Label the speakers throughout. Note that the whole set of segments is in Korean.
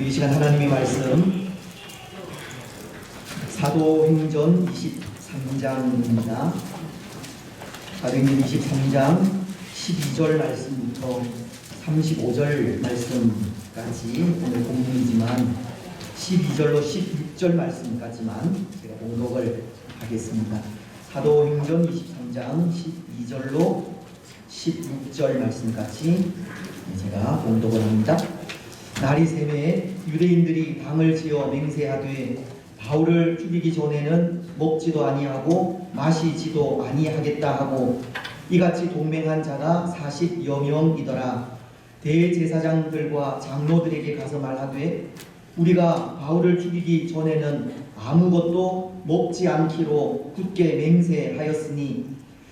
Speaker 1: 이 시간 하나님의 말씀 사도행전 23장입니다. 사도행전 23장 12절 말씀부터 35절 말씀까지 오늘 본문이지만 12절로 16절 말씀까지만 제가 봉독을 하겠습니다. 사도행전 23장 12절로 16절 말씀까지 제가 봉독을 합니다. 날이 새매 유대인들이 방을 지어 맹세하되 바울을 죽이기 전에는 먹지도 아니하고 마시지도 아니하겠다 하고 이같이 동맹한 자가 40여 명이더라. 대제사장들과 장로들에게 가서 말하되 우리가 바울을 죽이기 전에는 아무것도 먹지 않기로 굳게 맹세하였으니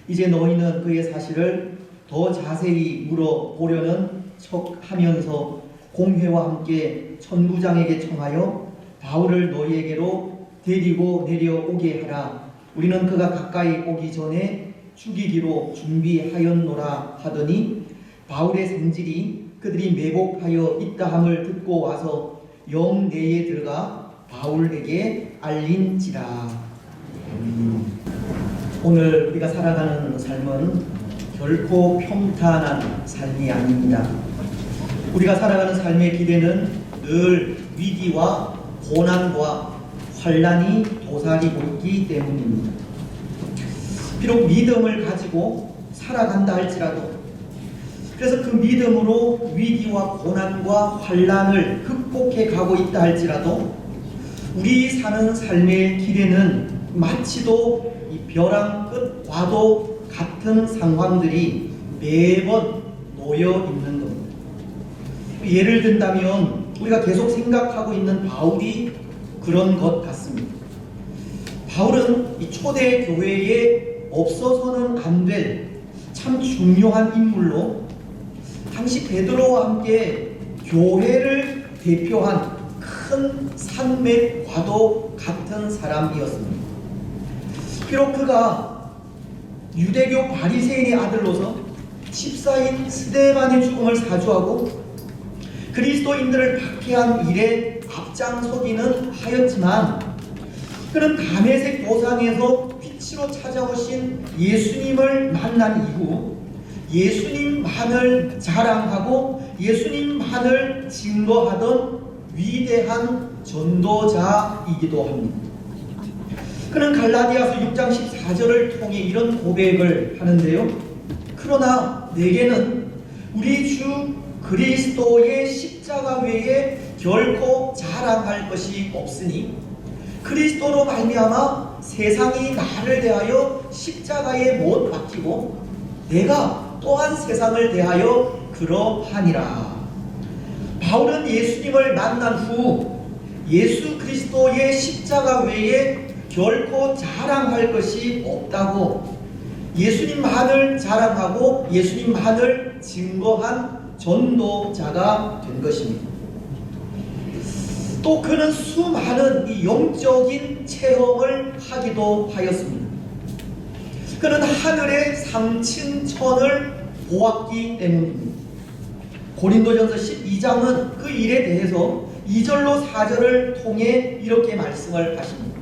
Speaker 1: 이제 너희는 그의 사실을 더 자세히 물어보려는 척하면서 공회와 함께 천부장에게 청하여 바울을 너희에게로 데리고 내려오게 하라. 우리는 그가 가까이 오기 전에 죽이기로 준비하였노라 하더니 바울의 성질이 그들이 매복하여 있다함을 듣고 와서 영내에 들어가 바울에게 알린지라. 오늘 우리가 살아가는 삶은 결코 평탄한 삶이 아닙니다. 우리가 살아가는 삶의 기대는 늘 위기와 고난과 환난이 도사리고 있기 때문입니다. 비록 믿음을 가지고 살아간다 할지라도, 그래서 그 믿음으로 위기와 고난과 환난을 극복해 가고 있다 할지라도 우리 사는 삶의 길에는 마치도 이 벼랑 끝과도 같은 상황들이 매번 놓여 있는 겁니다. 예를 든다면 우리가 계속 생각하고 있는 바울이 그런 것 같습니다. 바울은 이 초대 교회에 없어서는 안 될 참 중요한 인물로 당시 베드로와 함께 교회를 대표한 큰 산맥과도 같은 사람이었습니다. 비록 그가 유대교 바리새인의 아들로서 집사인 스데반의 죽음을 사주하고 그리스도인들을 박해한 일에 앞장서기는 하였지만 그는 다메섹 도상에서 빛으로 찾아오신 예수님을 만난 이후 예수님만을 자랑하고 예수님만을 증거하던 위대한 전도자이기도 합니다. 그는 갈라디아서 6장 14절을 통해 이런 고백을 하는데요. 그러나 내게는 우리 주 그리스도의 십자가 외에 결코 자랑할 것이 없으니 그리스도로 말미암아 세상이 나를 대하여 십자가에 못 박히고 내가 또한 세상을 대하여 그러하니라. 바울은 예수님을 만난 후 예수 그리스도의 십자가 외에 결코 자랑할 것이 없다고 예수님만을 자랑하고 예수님만을 증거한 전도자가 된 것입니다. 또 그는 수많은 이 영적인 체험을 하기도 하였습니다. 그는 하늘의 상층천을 보았기 때문입니다. 고린도전서 12장은 그 일에 대해서 2절로 4절을 통해 이렇게 말씀을 하십니다.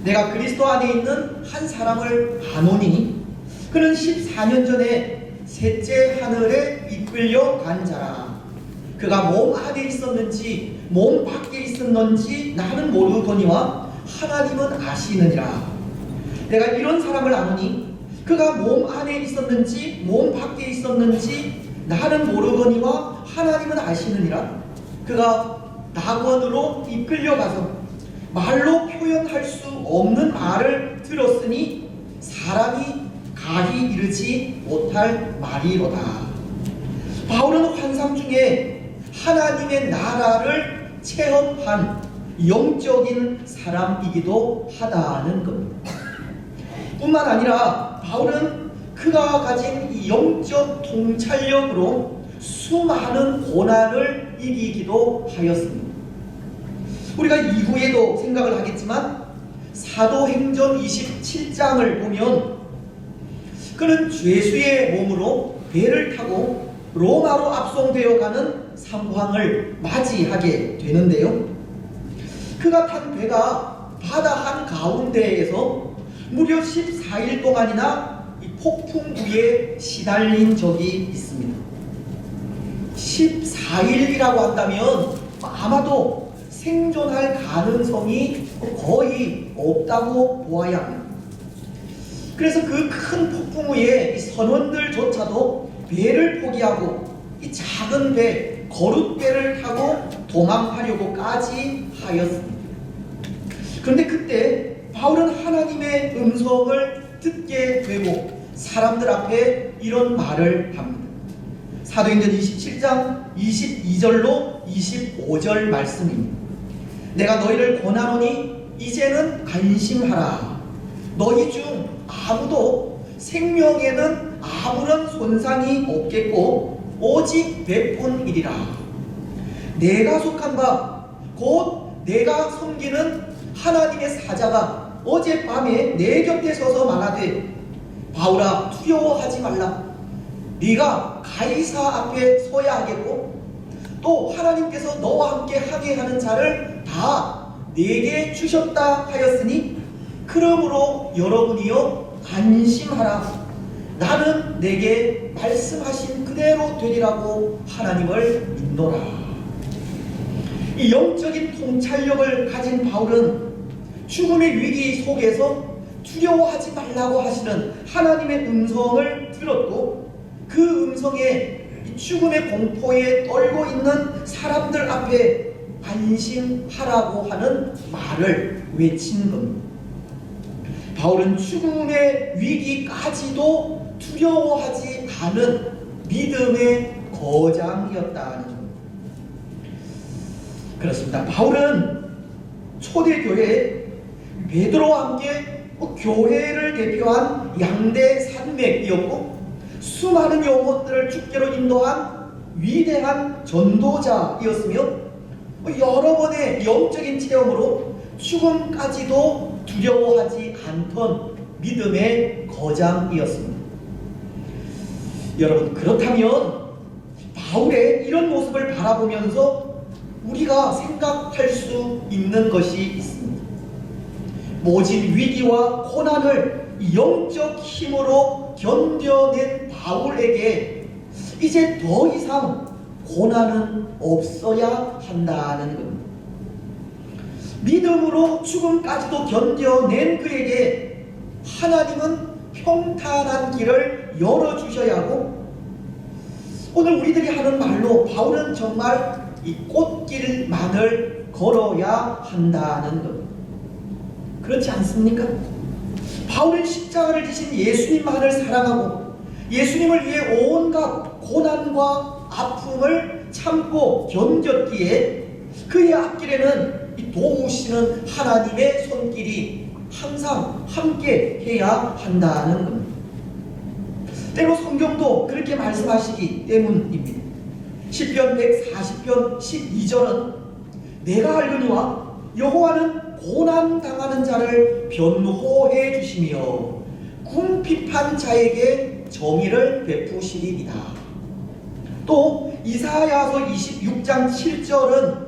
Speaker 1: 내가 그리스도 안에 있는 한 사람을 아노니 그는 14년 전에 셋째 하늘에 이끌려 간 자라. 그가 몸 안에 있었는지 몸 밖에 있었는지 나는 모르거니와 하나님은 아시느니라. 내가 이런 사람을 아노니 그가 몸 안에 있었는지 몸 밖에 있었는지 나는 모르거니와 하나님은 아시느니라. 그가 낙원으로 이끌려가서 말로 표현할 수 없는 말을 들었으니 사람이 가히 이르지 못할 말이로다. 바울은 환상 중에 하나님의 나라를 체험한 영적인 사람이기도 하다는 겁니다. 뿐만 아니라 바울은 그가 가진 이 영적 통찰력으로 수많은 고난을 이기기도 하였습니다. 우리가 이후에도 생각을 하겠지만 사도행전 27장을 보면 그는 죄수의 몸으로 배를 타고 로마로 압송되어 가는 상황을 맞이하게 되는데요. 그가 탄 배가 바다 한가운데에서 무려 14일 동안이나 이 폭풍 위에 시달린 적이 있습니다. 14일이라고 한다면 아마도 생존할 가능성이 거의 없다고 보아야 합니다. 그래서 그 큰 폭풍 위에 이 선원들조차도 배를 포기하고 이 작은 배, 거룻배를 타고 도망하려고까지 하였습니다. 그런데 그때 바울은 하나님의 음성을 듣게 되고 사람들 앞에 이런 말을 합니다. 사도행전 27장 22절로 25절 말씀입니다. 내가 너희를 권하노니 이제는 안심하라. 너희 중 아무도 생명에는 아무런 손상이 없겠고 오직 배뿐이리라. 내가 속한 바 곧 내가 섬기는 하나님의 사자가 어젯밤에 내 곁에 서서 말하되 바울아 두려워하지 말라. 네가 가이사 앞에 서야 하겠고 또 하나님께서 너와 함께 하게 하는 자를 다 내게 주셨다 하였으니 그러므로 여러분이여 안심하라. 나는 내게 말씀하신 그대로 되리라고 하나님을 믿노라. 이 영적인 통찰력을 가진 바울은 죽음의 위기 속에서 두려워하지 말라고 하시는 하나님의 음성을 들었고 그 음성에 죽음의 공포에 떨고 있는 사람들 앞에 안심하라고 하는 말을 외친 겁니다. 바울은 죽음의 위기까지도 두려워하지 않은 믿음의 거장이었다는 겁니다. 그렇습니다. 바울은 초대교회 베드로와 함께 교회를 대표한 양대 산맥이었고 수많은 영혼들을 주께로 인도한 위대한 전도자이었으며 여러 번의 영적인 체험으로 죽음까지도 두려워하지 않던 믿음의 거장이었습니다. 여러분, 그렇다면 바울의 이런 모습을 바라보면서 우리가 생각할 수 있는 것이 있습니다. 모진 위기와 고난을 영적 힘으로 견뎌낸 바울에게 이제 더 이상 고난은 없어야 한다는 겁니다. 믿음으로 죽음까지도 견뎌낸 그에게 하나님은 평탄한 길을 열어주셔야 하고 오늘 우리들이 하는 말로 바울은 정말 이 꽃길만을 걸어야 한다는 겁니다. 그렇지 않습니까? 바울은 십자가를 지신 예수님만을 사랑하고 예수님을 위해 온갖 고난과 아픔을 참고 견뎠기에 그의 앞길에는 이 도우시는 하나님의 손길이 항상 함께 해야 한다는 겁니다. 때로 성경도 그렇게 말씀하시기 때문입니다. 시편 140편 12절은 내가 알거니와 여호와는 고난당하는 자를 변호해 주시며 궁핍한 자에게 정의를 베푸시리이다. 또 이사야서 26장 7절은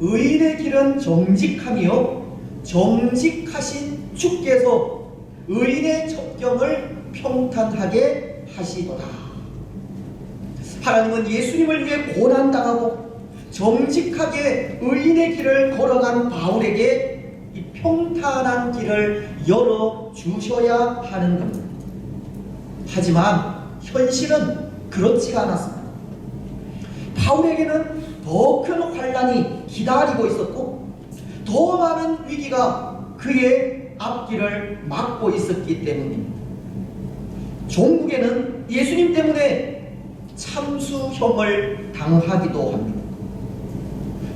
Speaker 1: 의인의 길은 정직하며 정직하신 주께서 의인의 첩경을 평탄하게 하시도다. 하나님은 예수님을 위해 고난당하고 정직하게 의인의 길을 걸어간 바울에게 이 평탄한 길을 열어주셔야 하는 겁니다. 하지만 현실은 그렇지가 않았습니다. 바울에게는 더 큰 환난이 기다리고 있었고 더 많은 위기가 그의 앞길을 막고 있었기 때문입니다. 종국에는 예수님 때문에 참수형을 당하기도 합니다.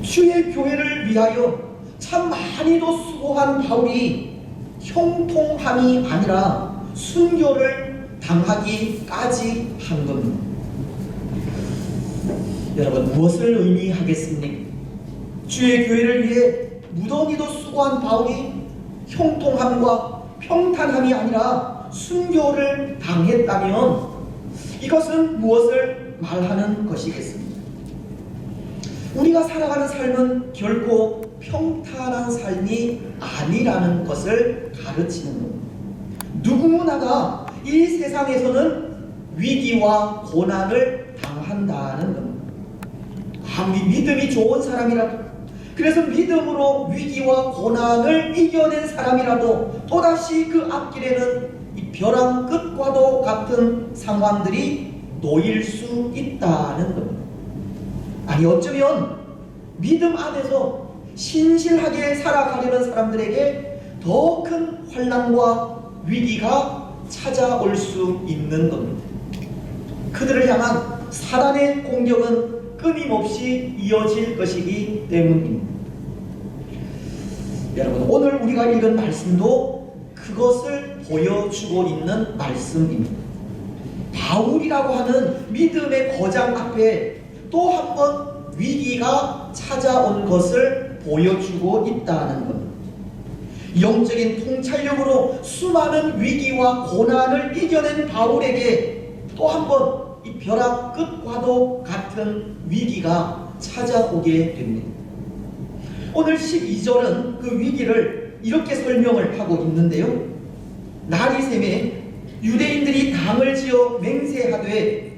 Speaker 1: 주의 교회를 위하여 참 많이도 수고한 바울이 형통함이 아니라 순교를 당하기까지 한 겁니다. 여러분, 무엇을 의미하겠습니까? 주의 교회를 위해 무더기도 수고한 바울이 형통함과 평탄함이 아니라 순교를 당했다면 이것은 무엇을 말하는 것이겠습니까? 우리가 살아가는 삶은 결코 평탄한 삶이 아니라는 것을 가르치는 겁니다. 누구나가 이 세상에서는 위기와 고난을 당한다는 겁니다. 아무리 믿음이 좋은 사람이라도, 그래서 믿음으로 위기와 고난을 이겨낸 사람이라도 또다시 그 앞길에는 이 벼랑 끝과도 같은 상황들이 놓일 수 있다는 겁니다. 아니, 어쩌면 믿음 안에서 신실하게 살아가려는 사람들에게 더 큰 환난과 위기가 찾아올 수 있는 겁니다. 그들을 향한 사단의 공격은 끊임없이 이어질 것이기 때문입니다. 여러분, 오늘 우리가 읽은 말씀도 그것을 보여주고 있는 말씀입니다. 바울이라고 하는 믿음의 거장 앞에 또 한 번 위기가 찾아온 것을 보여주고 있다는 것. 영적인 통찰력으로 수많은 위기와 고난을 이겨낸 바울에게 또 한 번 이 벼락 끝과도 같은 위기가 찾아오게 됩니다. 오늘 12절은 그 위기를 이렇게 설명을 하고 있는데요. 날이 새매 유대인들이 당을 지어 맹세하되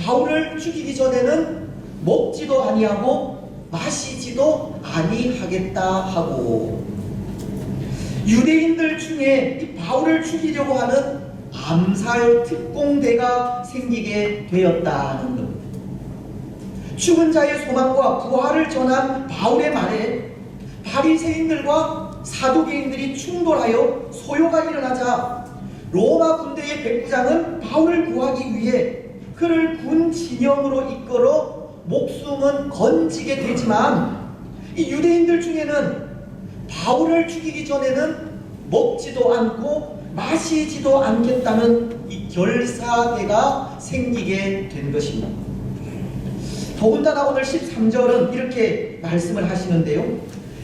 Speaker 1: 바울을 죽이기 전에는 먹지도 아니하고 마시지도 아니하겠다 하고, 유대인들 중에 이 바울을 죽이려고 하는 암살 특공대가 생기게 되었다는 것. 죽은 자의 소망과 부활을 전한 바울의 말에 바리새인들과 사두개인들이 충돌하여 소요가 일어나자 로마 군대의 백부장은 바울을 구하기 위해 그를 군 진영으로 이끌어 목숨은 건지게 되지만, 이 유대인들 중에는 바울을 죽이기 전에는 먹지도 않고 마시지도 않겠다는 이 결사대가 생기게 된 것입니다. 더군다나 오늘 13절은 이렇게 말씀을 하시는데요.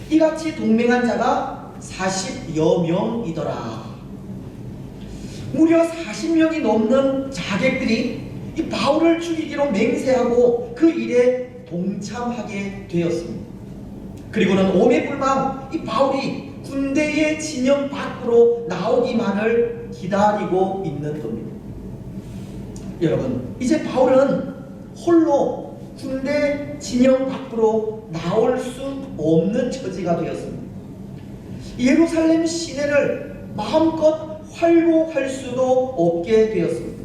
Speaker 1: 이같이 동맹한 자가 40여 명이더라. 무려 40명이 넘는 자객들이 이 바울을 죽이기로 맹세하고 그 일에 동참하게 되었습니다. 그리고는 오매불망 이 바울이 군대의 진영 밖으로 나오기만을 기다리고 있는 겁니다. 여러분, 이제 바울은 홀로 군대 진영 밖으로 나올 수 없는 처지가 되었습니다. 예루살렘 시내를 마음껏 활보할 수도 없게 되었습니다.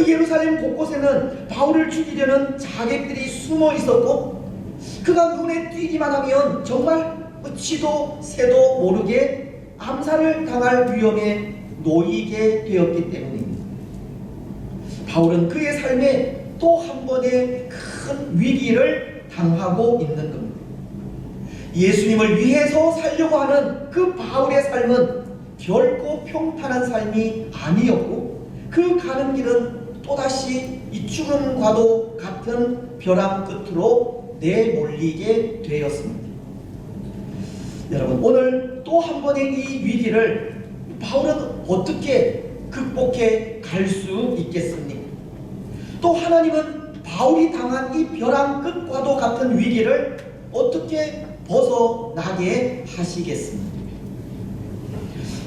Speaker 1: 예루살렘 곳곳에는 바울을 죽이려는 자객들이 숨어 있었고, 그가 눈에 띄기만 하면 정말 지도 새도 모르게 암살을 당할 위험에 놓이게 되었기 때문입니다. 바울은 그의 삶에 또 한 번의 큰 위기를 당하고 있는 겁니다. 예수님을 위해서 살려고 하는 그 바울의 삶은 결코 평탄한 삶이 아니었고, 그 가는 길은 또다시 이 죽음과도 같은 벼랑 끝으로 내몰리게 되었습니다. 여러분, 오늘 또 한 번의 이 위기를 바울은 어떻게 극복해 갈 수 있겠습니까? 또 하나님은 바울이 당한 이 벼랑 끝과도 같은 위기를 어떻게 벗어나게 하시겠습니까?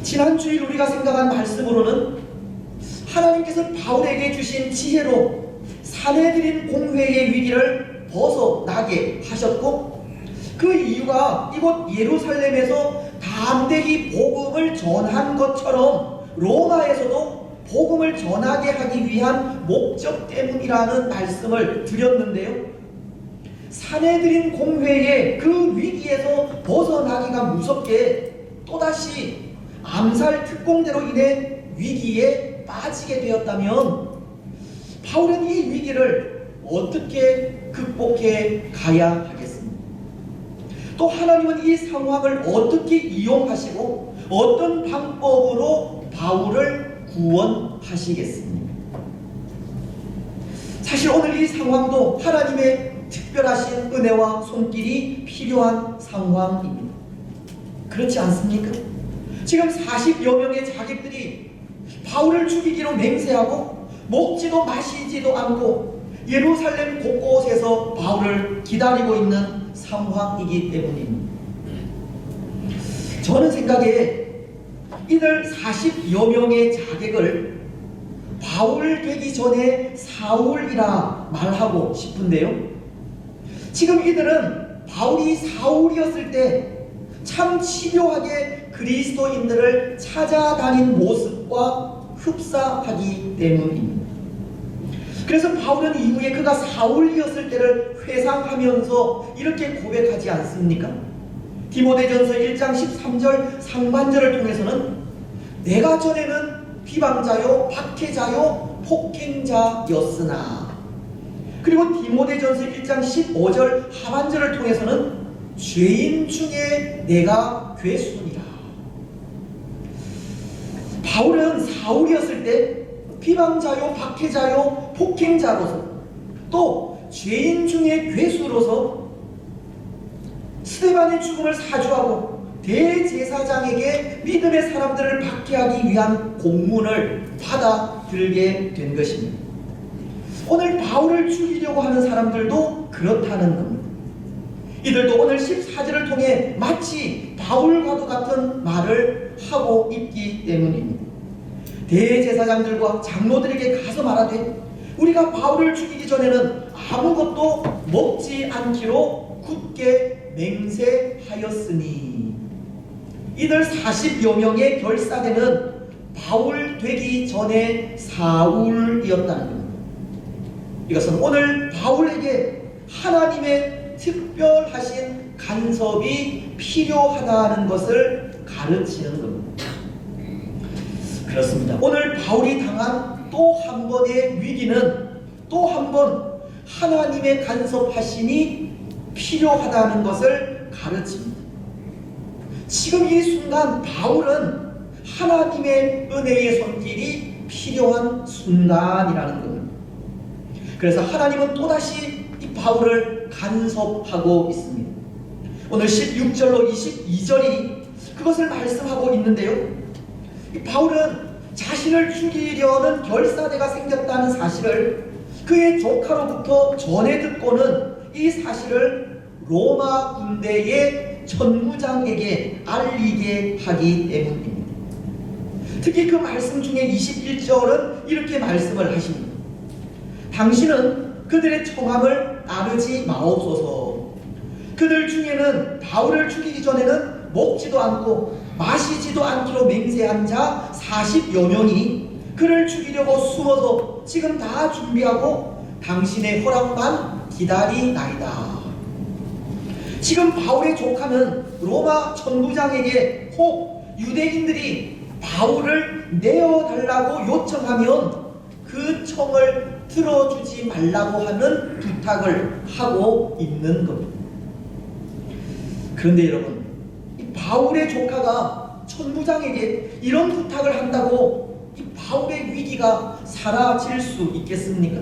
Speaker 1: 지난 주일 우리가 생각한 말씀으로는 하나님께서 바울에게 주신 지혜로 사내들인 공회의 위기를 벗어나게 하셨고, 그 이유가 이곳 예루살렘에서 담대히 복음을 전한 것처럼 로마에서도 복음을 전하게 하기 위한 목적 때문이라는 말씀을 드렸는데요. 사내들인 공회의 그 위기에서 벗어나기가 무섭게 또다시 암살 특공대로 인해 위기에 빠지게 되었다면, 바울은 이 위기를 어떻게 극복해 가야 하겠습니까? 또 하나님은 이 상황을 어떻게 이용하시고 어떤 방법으로 바울을 구원하시겠습니까? 사실 오늘 이 상황도 하나님의 특별하신 은혜와 손길이 필요한 상황입니다. 그렇지 않습니까? 지금 40여 명의 자객들이 바울을 죽이기로 맹세하고 먹지도 마시지도 않고 예루살렘 곳곳에서 바울을 기다리고 있는 상황이기 때문입니다. 저는 생각에 이들 40여 명의 자객을 바울 되기 전에 사울이라 말하고 싶은데요, 지금 이들은 바울이 사울이었을 때 참 집요하게 그리스도인들을 찾아다닌 모습과 흡사하기 때문입니다. 그래서 바울은 이후에 그가 사울이었을 때를 회상하면서 이렇게 고백하지 않습니까? 디모데전서 1장 13절 상반절을 통해서는 내가 전에는 비방자요 박해자요 폭행자였으나, 그리고 디모데전서 1장 15절 하반절을 통해서는 죄인 중에 내가 괴수니라. 바울은 사울이었을 때 비방자요 박해자요 폭행자로서, 또 죄인 중에 괴수로서 스데반의 죽음을 사주하고 대제사장에게 믿음의 사람들을 박해하기 위한 공문을 받아들게 된 것입니다. 오늘 바울을 죽이려고 하는 사람들도 그렇다는 겁니다. 이들도 오늘 14절을 통해 마치 바울과도 같은 말을 하고 있기 때문입니다. 대제사장들과 장로들에게 가서 말하되 우리가 바울을 죽이기 전에는 아무것도 먹지 않기로 굳게 맹세하였으니, 이들 40여 명의 결사대는 바울 되기 전에 사울이었다는 겁니다. 이것은 오늘 바울에게 하나님의 특별하신 간섭이 필요하다는 것을 가르치는 겁니다. 그렇습니다. 오늘 바울이 당한 또 한 번의 위기는 또 한 번 하나님의 간섭하심이 필요하다는 것을 가르칩니다. 지금 이 순간 바울은 하나님의 은혜의 손길이 필요한 순간이라는 겁니다. 그래서 하나님은 또다시 이 바울을 간섭하고 있습니다. 오늘 16절로 22절이 그것을 말씀하고 있는데요, 이 바울은 자신을 죽이려는 결사대가 생겼다는 사실을 그의 조카로부터 전해 듣고는 이 사실을 로마 군대의 천부장에게 알리게 하기 때문입니다. 특히 그 말씀 중에 21절은 이렇게 말씀을 하십니다. 당신은 그들의 청함을 따르지 마옵소서. 그들 중에는 바울을 죽이기 전에는 먹지도 않고 마시지도 않기로 맹세한 자 40여 명이 그를 죽이려고 숨어서 지금 다 준비하고 당신의 허락만 기다리나이다. 지금 바울의 조카는 로마 천부장에게 혹 유대인들이 바울을 내어달라고 요청하면 그 청을 들어주지 말라고 하는 부탁을 하고 있는 겁니다. 그런데 여러분, 이 바울의 조카가 천부장에게 이런 부탁을 한다고 이 바울의 위기가 사라질 수 있겠습니까?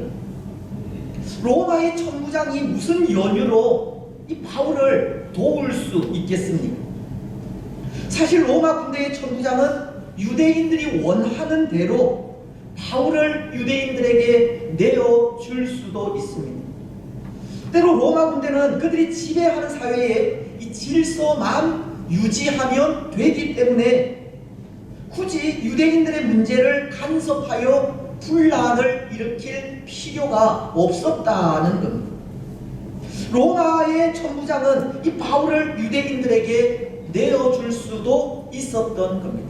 Speaker 1: 로마의 천부장이 무슨 연유로 이 바울을 도울 수 있겠습니까? 사실 로마 군대의 천부장은 유대인들이 원하는 대로 바울을 유대인들에게 내어줄 수도 있습니다. 때로 로마 군대는 그들이 지배하는 사회에 이 질서만 유지하면 되기 때문에 굳이 유대인들의 문제를 간섭하여 분란을 일으킬 필요가 없었다는 겁니다. 로마의 천부장은 이 바울을 유대인들에게 내어줄 수도 있었던 겁니다.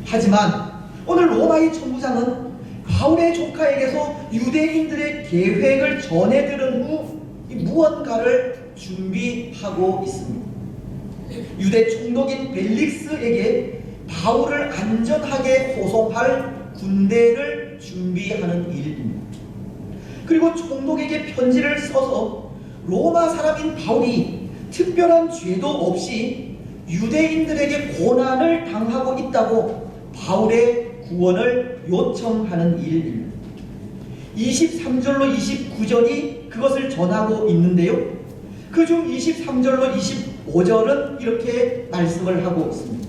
Speaker 1: 하지만 오늘 로마의 천부장은 바울의 조카에게서 유대인들의 계획을 전해 들은 후 무언가를 준비하고 있습니다. 유대 총독인 벨릭스에게 바울을 안전하게 호송할 군대를 준비하는 일입니다. 그리고 총독에게 편지를 써서 로마 사람인 바울이 특별한 죄도 없이 유대인들에게 고난을 당하고 있다고 바울의 구원을 요청하는 일입니다. 23절로 29절이 그것을 전하고 있는데요, 그중 23절로 25절은 이렇게 말씀을 하고 있습니다.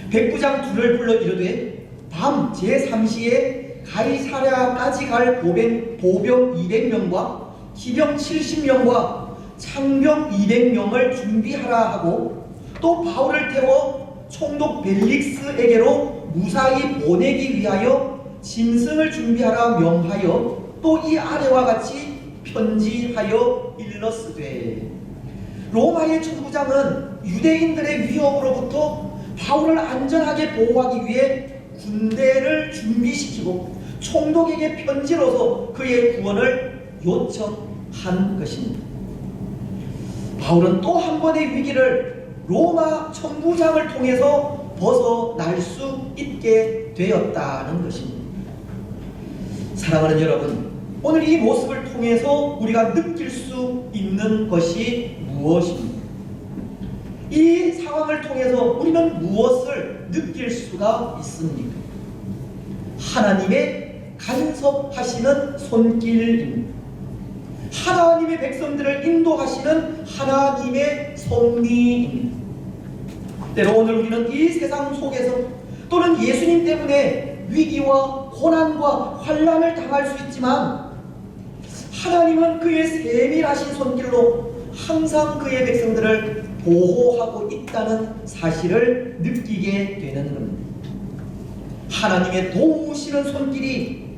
Speaker 1: 백부장 둘을 불러 이르되 밤 제3시에 가이사랴까지 갈 보병 200명과 기병 70명과 창병 200명을 준비하라 하고, 또 바울을 태워 총독 벨릭스에게로 무사히 보내기 위하여 짐승을 준비하라 명하여 또 이 아래와 같이 편지하여 일렀으되, 로마의 천부장은 유대인들의 위협으로부터 바울을 안전하게 보호하기 위해 군대를 준비시키고 총독에게 편지로서 그의 구원을 요청한 것입니다. 바울은 또 한 번의 위기를 로마 천부장을 통해서 벗어날 수 있게 되었다는 것입니다. 사랑하는 여러분, 오늘 이 모습을 통해서 우리가 느낄 수 있는 것이 무엇입니까? 이 상황을 통해서 우리는 무엇을 느낄 수가 있습니까? 하나님의 간섭하시는 손길입니다. 하나님의 백성들을 인도하시는 하나님의 섭리입니다. 때로 오늘 우리는 이 세상 속에서 또는 예수님 때문에 위기와 고난과 환난을 당할 수 있지만, 하나님은 그의 세밀하신 손길로 항상 그의 백성들을 보호하고 있다는 사실을 느끼게 되는 겁니다. 하나님의 도우시는 손길이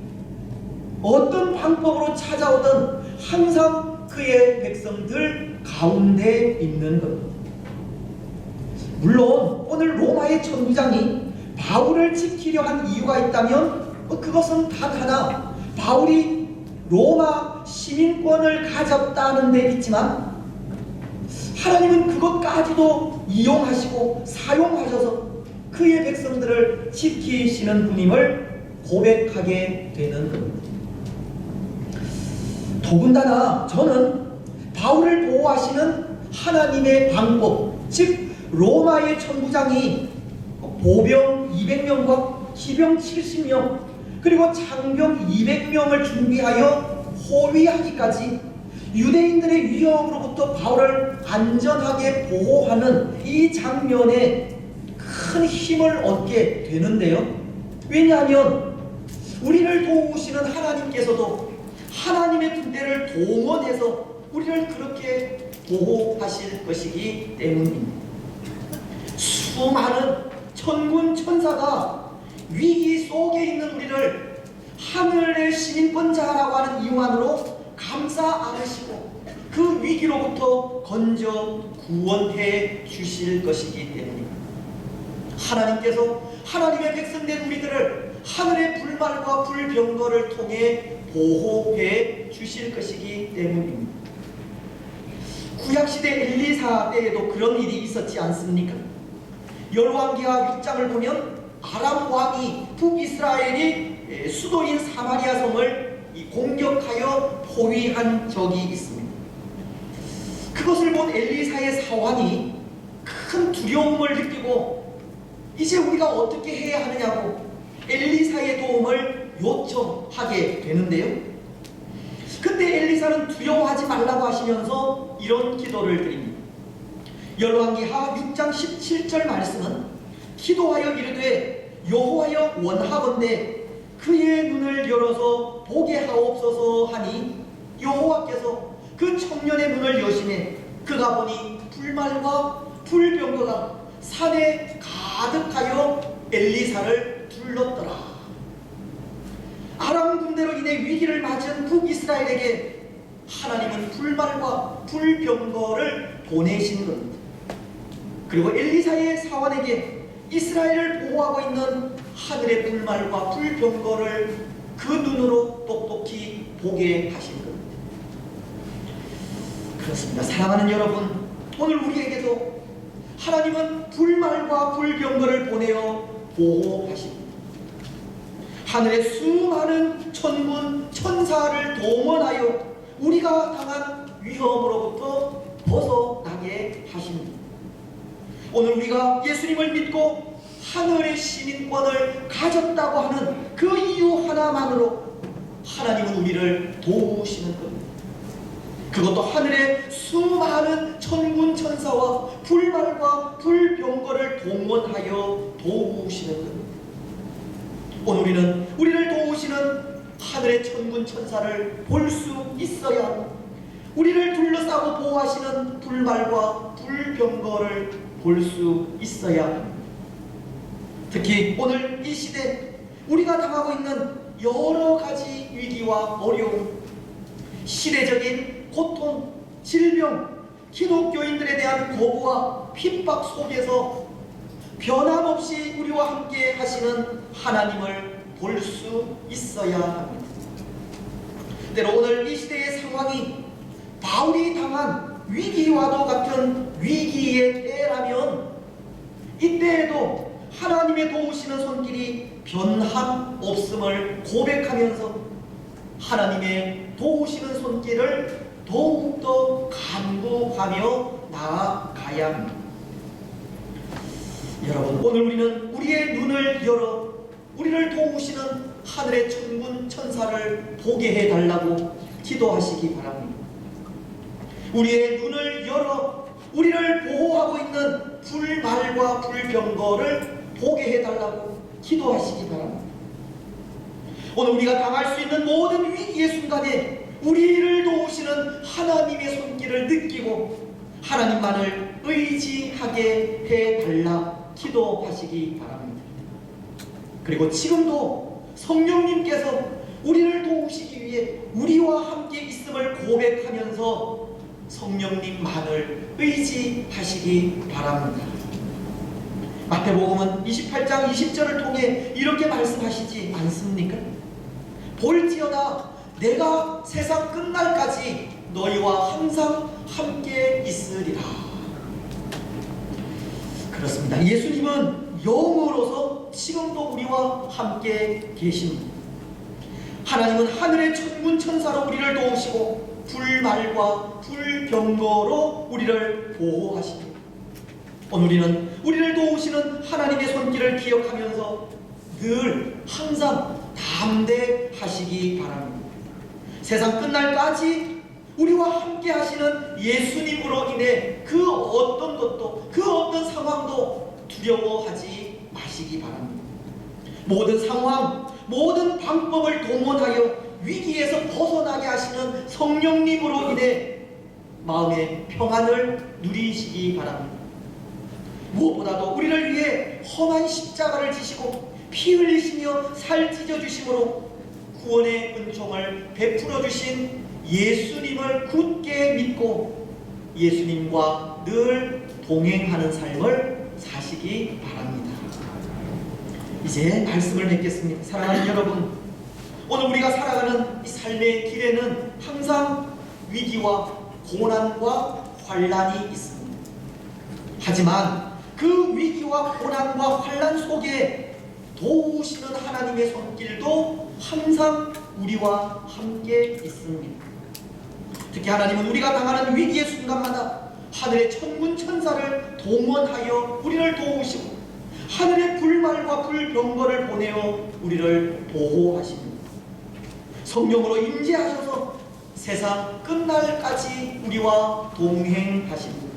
Speaker 1: 어떤 방법으로 찾아오든 항상 그의 백성들 가운데 있는 겁니다. 물론 오늘 로마의 천부장이 바울을 지키려 한 이유가 있다면 그것은 단 하나, 바울이 로마 시민권을 가졌다는 데 있지만, 하나님은 그것까지도 이용하시고 사용하셔서 그의 백성들을 지키시는 분임을 고백하게 되는 겁니다. 더군다나 저는 바울을 보호하시는 하나님의 방법, 즉 로마의 천부장이 보병 200명과 기병 70명 그리고 창병 200명을 준비하여 호위하기까지 유대인들의 위협으로부터 바울을 안전하게 보호하는 이 장면에 큰 힘을 얻게 되는데요. 왜냐하면 우리를 도우시는 하나님께서도 하나님의 군대를 동원해서 우리를 그렇게 보호하실 것이기 때문입니다. 수많은 천군 천사가 위기 속에 있는 우리를 하늘의 시민권자라고 하는 이유만으로 감싸 안으시고 그 위기로부터 건져 구원해 주실 것이기 때문입니다. 하나님께서 하나님의 백성된 우리들을 하늘의 불말과 불병거를 통해 보호해 주실 것이기 때문입니다. 구약시대 엘리사 때에도 그런 일이 있었지 않습니까? 열왕기하 6장을 보면 아람 왕이 북이스라엘이 수도인 사마리아 성을 공격하여 포위한 적이 있습니다. 그것을 본 엘리사의 사환이 큰 두려움을 느끼고 이제 우리가 어떻게 해야 하느냐고 엘리사의 도움을 요청하게 되는데요. 그때 엘리사는 두려워하지 말라고 하시면서 이런 기도를 드립니다. 열왕기하 6장 17절 말씀은 기도하여 이르되 여호와여 원하건대 그의 눈을 열어서 보게 하옵소서 하니 여호와께서 그 청년의 눈을 여시매 그가 보니 불말과 불병거가 산에 가득하여 엘리사를 둘렀더라. 아람 군대로 인해 위기를 맞은 북이스라엘에게 하나님은 불말과 불병거를 보내신 겁니다. 그리고 엘리사의 사환에게 이스라엘을 보호하고 있는 하늘의 불말과 불병거를 그 눈으로 똑똑히 보게 하신 겁니다. 그렇습니다. 사랑하는 여러분, 오늘 우리에게도 하나님은 불말과 불병거를 보내어 보호하십니다. 하늘의 수많은 천군 천사를 동원하여 우리가 당한 위험으로부터 벗어나게 하십니다. 오늘 우리가 예수님을 믿고 하늘의 시민권을 가졌다고 하는 그 이유 하나만으로 하나님은 우리를 도우시는 겁니다. 그것도 하늘의 수많은 천군 천사와 불말과 불병거를 동원하여 도우시는 겁니다. 오늘 우리는 우리를 도우시는 하늘의 천군 천사를 볼 수 있어야 하고, 우리를 둘러싸고 보호하시는 불말과 불병거를 볼 수 있어야 합니다. 특히 오늘 이 시대 우리가 당하고 있는 여러 가지 위기와 어려움, 시대적인 고통, 질병, 기독교인들에 대한 거부와 핍박 속에서 변함없이 우리와 함께 하시는 하나님을 볼 수 있어야 합니다. 때로 오늘 이 시대의 상황이 바울이 당한 위기와도 같은 위기의 때라면, 이때에도 하나님의 도우시는 손길이 변함없음을 고백하면서 하나님의 도우시는 손길을 더욱더 간구하며 나아가야 합니다. 여러분, 오늘 우리는 우리의 눈을 열어 우리를 도우시는 하늘의 천군 천사를 보게 해달라고 기도하시기 바랍니다. 우리의 눈을 열어 우리를 보호하고 있는 불말과 불병거를 보게 해달라고 기도하시기 바랍니다. 오늘 우리가 당할 수 있는 모든 위기의 순간에 우리를 도우시는 하나님의 손길을 느끼고 하나님만을 의지하게 해달라 기도하시기 바랍니다. 그리고 지금도 성령님께서 우리를 도우시기 위해 우리와 함께 있음을 고백하면서 성령님만을 의지하시기 바랍니다. 마태복음은 28장 20절을 통해 이렇게 말씀하시지 않습니까? 볼지어다 내가 세상 끝날까지 너희와 항상 함께 있으리라. 그렇습니다. 예수님은 영으로서 지금도 우리와 함께 계십니다. 하나님은 하늘의 천군 천사로 우리를 도우시고 불말과 불병거로 우리를 보호하십니다. 오늘 우리는 우리를 도우시는 하나님의 손길을 기억하면서 늘 항상 담대하시기 바랍니다. 세상 끝날까지 우리와 함께 하시는 예수님으로 인해 그 어떤 것도, 그 어떤 상황도 두려워하지 마시기 바랍니다. 모든 상황, 모든 방법을 동원하여 위기에서 벗어나게 하시는 성령님으로 인해 마음의 평안을 누리시기 바랍니다. 무엇보다도 우리를 위해 험한 십자가를 지시고 피 흘리시며 살 찢어주심으로 구원의 은총을 베풀어 주신 예수님을 굳게 믿고 예수님과 늘 동행하는 삶을 사시기 바랍니다. 이제 말씀을 맺겠습니다. 사랑하는 여러분, 오늘 우리가 살아가는 이 삶의 길에는 항상 위기와 고난과 환난이 있습니다. 하지만 그 위기와 고난과 환난 속에 도우시는 하나님의 손길도 항상 우리와 함께 있습니다. 특히 하나님은 우리가 당하는 위기의 순간마다 하늘의 천군 천사를 동원하여 우리를 도우시고 하늘의 불말과 불병거를 보내어 우리를 보호하십니다. 성령으로 임재하셔서 세상 끝날까지 우리와 동행하십니다.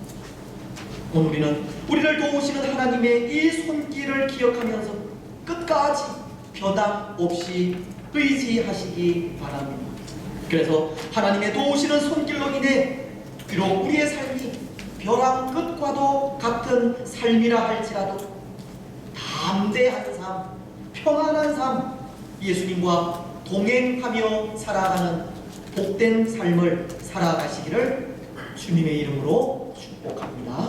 Speaker 1: 오늘 우리는 우리를 도우시는 하나님의 이 손길을 기억하면서 끝까지 변함 없이 의지하시기 바랍니다. 그래서 하나님의 도우시는 손길로 인해 비록 우리의 삶이 벼랑 끝과도 같은 삶이라 할지라도 담대한 삶, 평안한 삶, 예수님과 동행하며 살아가는 복된 삶을 살아가시기를 주님의 이름으로 축복합니다.